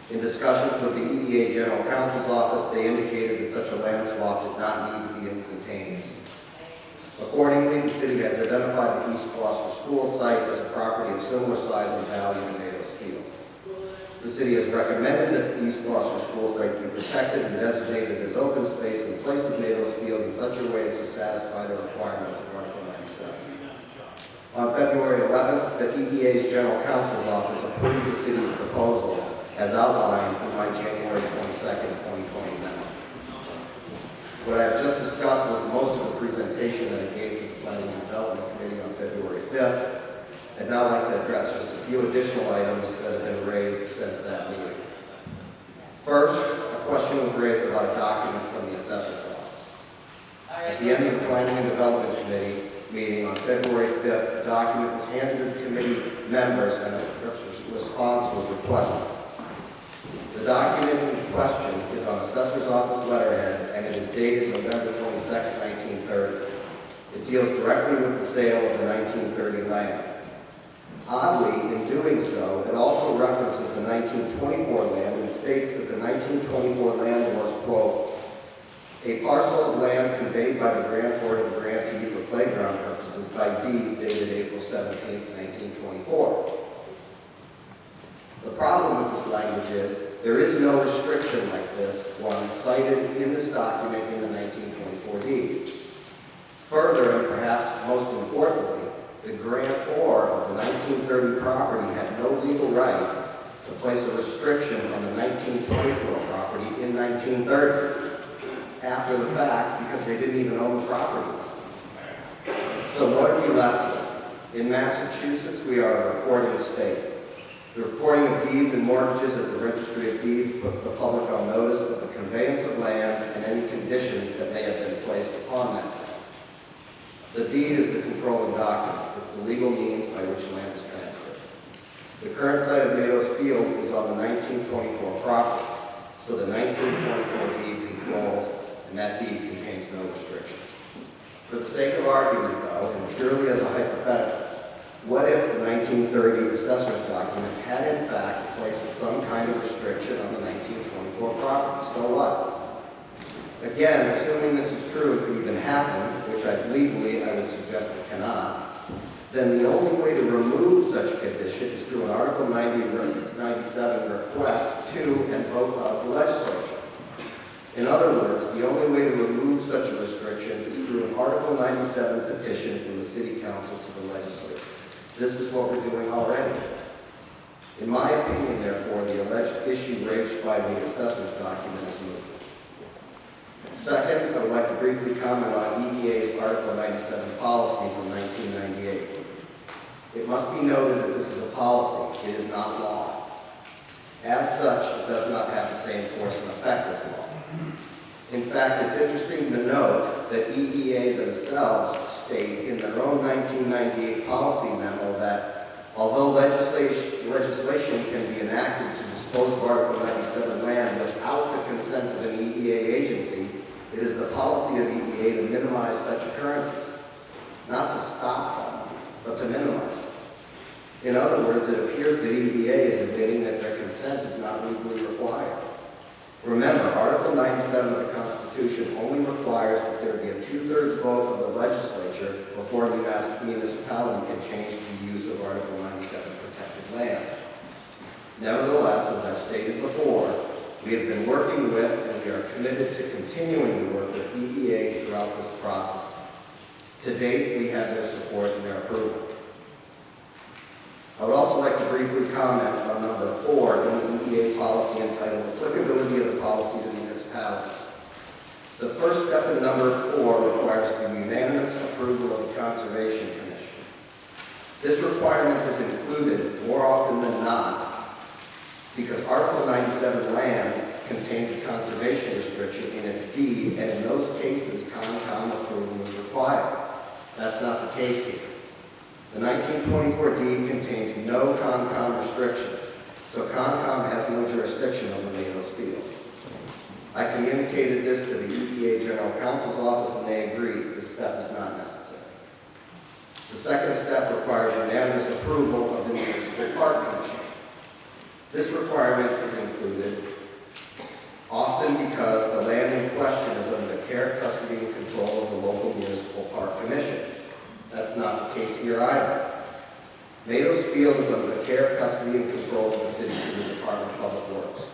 In discussions with the EDA General Counsel's office, they indicated that such a land swap did not need to be instantaneous. Accordingly, the city has identified the East Gloucester School site as a property of similar size and value to Matos Field. The city has recommended that the East Gloucester School site be protected and designated as open space in place of Matos Field in such a way as to satisfy the requirements of Article 97. On February 11th, the EDA's General Counsel's office approved the city's proposal as outlined in my January 22nd, 2020 memo. What I have just discussed was most of the presentation that I gave to the Planning and Development Committee on February 5th. I'd now like to address just a few additional items that have been raised since that meeting. First, a question was raised about a document from the Assessor's Office. At the end of the Planning and Development Committee meeting on February 5th, a document was handed to the committee members and a response was requested. The document in question is on Assessor's Office letterhead and it is dated November 22nd, 1930. It deals directly with the sale of the 1930 land. Oddly, in doing so, it also references the 1924 land and states that the 1924 land was, quote, a parcel of land conveyed by the grantor to the grantee for playground purposes by deed dated April 17, 1924. The problem with this language is there is no restriction like this one cited in this document in the 1924 deed. Further, and perhaps most importantly, the grantor of the 1930 property had no legal right to place a restriction on the 1924 property in 1930 after the fact because they didn't even own the property. So what are we left with? In Massachusetts, we are a recording state. The recording of deeds and mortgages at the Registry of Deeds puts the public on notice of the conveyance of land and any conditions that may have been placed upon that land. The deed is the controlling document. It's the legal means by which land is transferred. The current site of Matos Field is on the 1924 property, so the 1924 deed controls, and that deed contains no restrictions. For the sake of argument, though, and purely as a hypothetical, what if the 1930 assessor's document had in fact placed some kind of restriction on the 1924 property? So what? Again, assuming this is true, it could even happen, which legally I would suggest it cannot, then the only way to remove such a condition is through an Article 97 request to and vote of the legislature. In other words, the only way to remove such a restriction is through an Article 97 petition from the City Council to the legislature. This is what we're doing already. In my opinion, therefore, the alleged issue raised by the assessor's document is moot. Second, I would like to briefly comment on EDA's Article 97 policy from 1998. It must be noted that this is a policy. It is not law. As such, it does not have the same force and effect as law. In fact, it's interesting to note that EDA themselves state in their own 1998 policy memo that although legislation can be enacted to dispose of Article 97 land without the consent of an EDA agency, it is the policy of EDA to minimize such occurrences, not to stop them, but to minimize them. In other words, it appears that EDA is admitting that their consent is not legally required. Remember, Article 97 of the Constitution only requires that there be a 2/3 vote of the legislature before the municipality can change the use of Article 97 protected land. Nevertheless, as I've stated before, we have been working with and we are committed to continuing to work with EDA throughout this process. To date, we have their support and their approval. I would also like to briefly comment on number 4 in the EDA policy entitled Applicability of the Policy to Municipalities. The first step in number 4 requires the unanimous approval of the Conservation Commission. This requirement is included more often than not because Article 97 land contains a conservation restriction in its deed, and in those cases, Concom approval is required. That's not the case here. The 1924 deed contains no Concom restrictions, so Concom has no jurisdiction over Matos Field. I communicated this to the EDA General Counsel's office and they agreed this step is not necessary. The second step requires unanimous approval of the Municipal Park Commission. This requirement is included Field is under the care, custody, and control of the city through the Department of Public Works.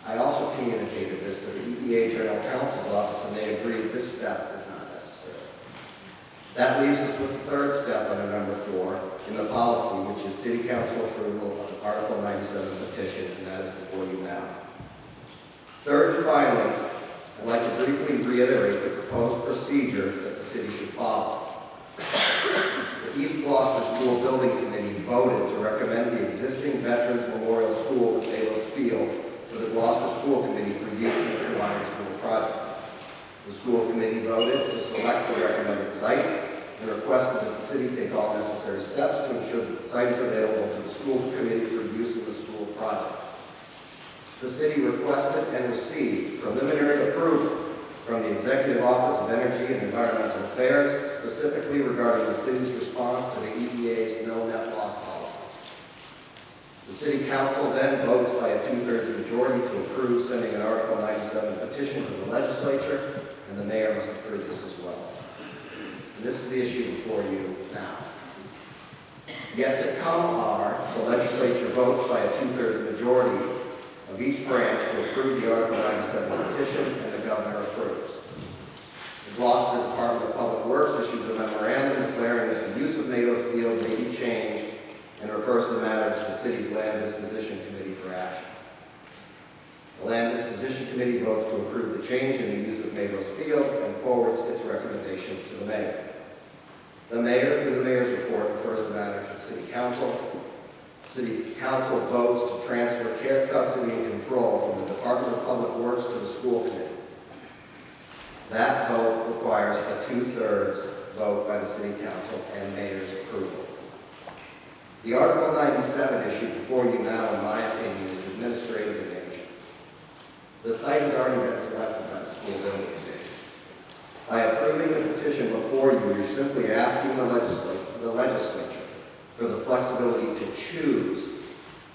I also communicated this to the EPA General Counsel's office, and they agreed this step is not necessary. That leaves us with the third step under number 4 in the policy, which is City Council approval of the Article 97 petition, and that is before you now. Third and finally, I'd like to briefly reiterate the proposed procedure that the city should follow. The East Gloucester School Building Committee voted to recommend the existing Veterans Memorial School at Delos Field to the Gloucester School Committee for use in the combined school project. The school committee voted to select the recommended site and requested that the city take all necessary steps to ensure that the site is available to the school committee for use in the school project. The city requested and received preliminary approval from the Executive Office of Energy and Environmental Affairs, specifically regarding the city's response to the EPA's no net loss policy. The City Council then votes by a 2/3 majority to approve sending an Article 97 petition to the legislature, and the mayor must approve this as well. And this is the issue before you now. Yet to come are the legislature votes by a 2/3 majority of each branch to approve the Article 97 petition, and the governor approves. The Gloucester Department of Public Works issues a memorandum declaring that the use of Natos Field may be changed and refers the matter to the city's Land Disposition Committee for action. The Land Disposition Committee votes to approve the change in the use of Natos Field and forwards its recommendations to the mayor. The mayor, through the mayor's report, refers the matter to the City Council. City Council votes to transfer care, custody, and control from the Department of Public Works to the school committee. That vote requires a 2/3 vote by the City Council and mayor's approval. The Article 97 issue before you now, in my opinion, is administrative in nature. The site has already been selected by the school building committee. By approving the petition before you, you're simply asking the legislature for the flexibility to choose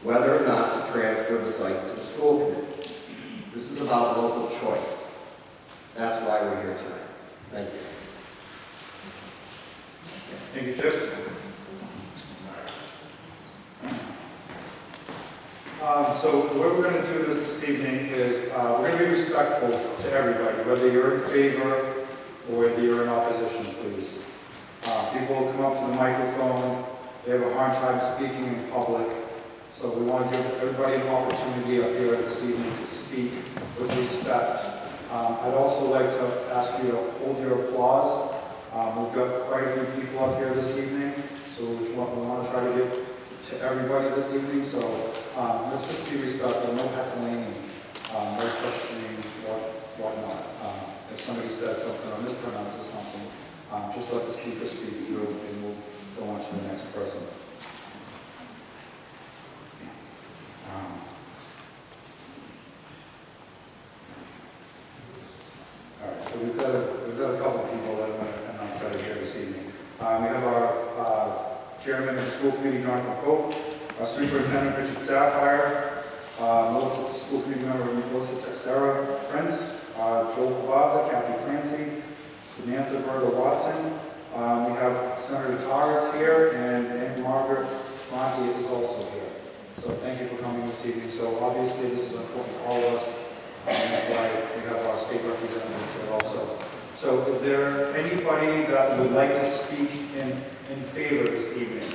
whether or not to transfer the site to the school committee. This is about local choice. That's why we're here tonight. Thank you. Thank you, Chip. So what we're going to do this evening is we're going to be respectful to everybody, whether you're in favor or whether you're in opposition, please. People will come up to the microphone. They have a hard time speaking in public, so we want to give everybody an opportunity up here this evening to speak with respect. I'd also like to ask you to hold your applause. We've got quite a few people up here this evening, so we want to try to get to everybody this evening, so let's just be respectful, no heckling, no questioning, whatnot. If somebody says something or mispronounces something, just let the speaker speak through, and we'll go on to the next person. All right, so we've got a couple of people that are outside here this evening. We have our Chairman of the School Committee, Jonathan Pope, our Superintendent, Richard Sapphire, School Committee Member, Melissa Texera Prince, Joel Cavazza, Kathy Clancy, Samantha Berger Watson. We have Senator Torres here, and Margaret Monty is also here. So thank you for coming this evening. So obviously this is important to all of us, and that's why we have our state representatives here also. So is there anybody that would like to speak in favor this evening?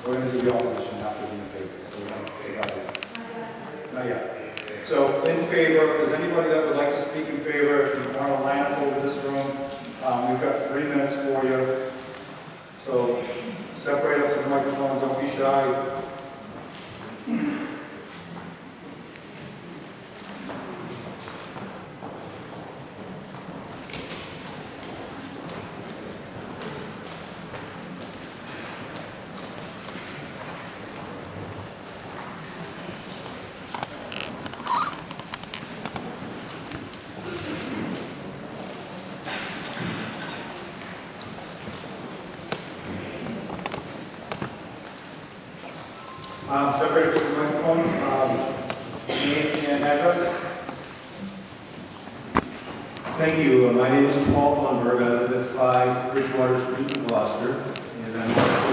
We're going to do the opposition after the in favor. So we're going to figure out that. Not yet. So in favor, if there's anybody that would like to speak in favor, if you want to line up over this room, we've got 3 minutes for you. So step right up to the microphone, don't be shy. Step right up to the microphone. Name and address. Thank you. My name is Paul Blumberg. I live at 5 Bridgewater Street in Gloucester, and I'm also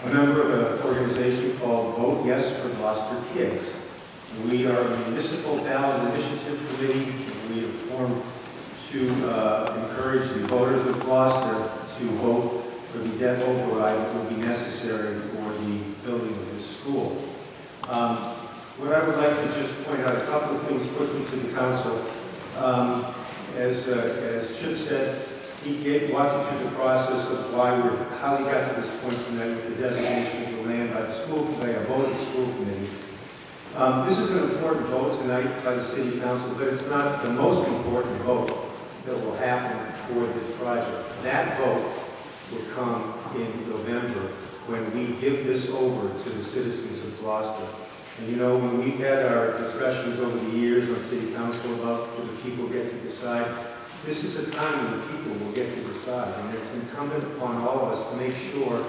a member of an organization called Vote Yes for Gloucester Kids. We are a municipal ballot initiative committee. We have formed to encourage the voters of Gloucester to vote for the debt override that will be necessary for the building of this school. What I would like to just point out a couple of things quickly to the council. As Chip said, he walked you through the process of how we got to this point tonight with the designation of the land by the school committee, a vote of the school committee. This is an important vote tonight by the city council, but it's not the most important vote that will happen for this project. That vote will come in November when we give this over to the citizens of Gloucester. And you know, when we've had our discussions over the years on city council about whether people get to decide, this is a time when the people will get to decide. And it's incumbent upon all of us to make sure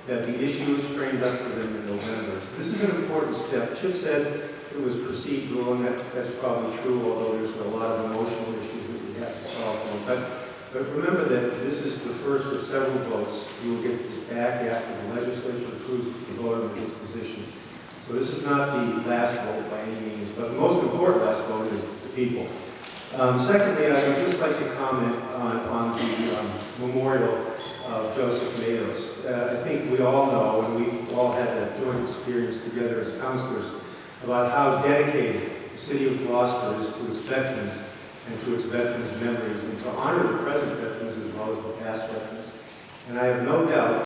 that the issue is framed up for them in November. So this is an important step. Chip said it was procedural, and that's probably true, although there's a lot of emotional issues that we have to solve for. But remember that this is the first of several votes. You will get this back after the legislature approves the vote on this position. So this is not the last vote by any means, but the most important last vote is the people. Secondly, I would just like to comment on the memorial of Joseph Matos. I think we all know, and we all had a joint experience together as counselors, about how dedicated the city of Gloucester is to its veterans and to its veterans' memories, and to honor the present veterans as well as the past veterans. And I have no doubt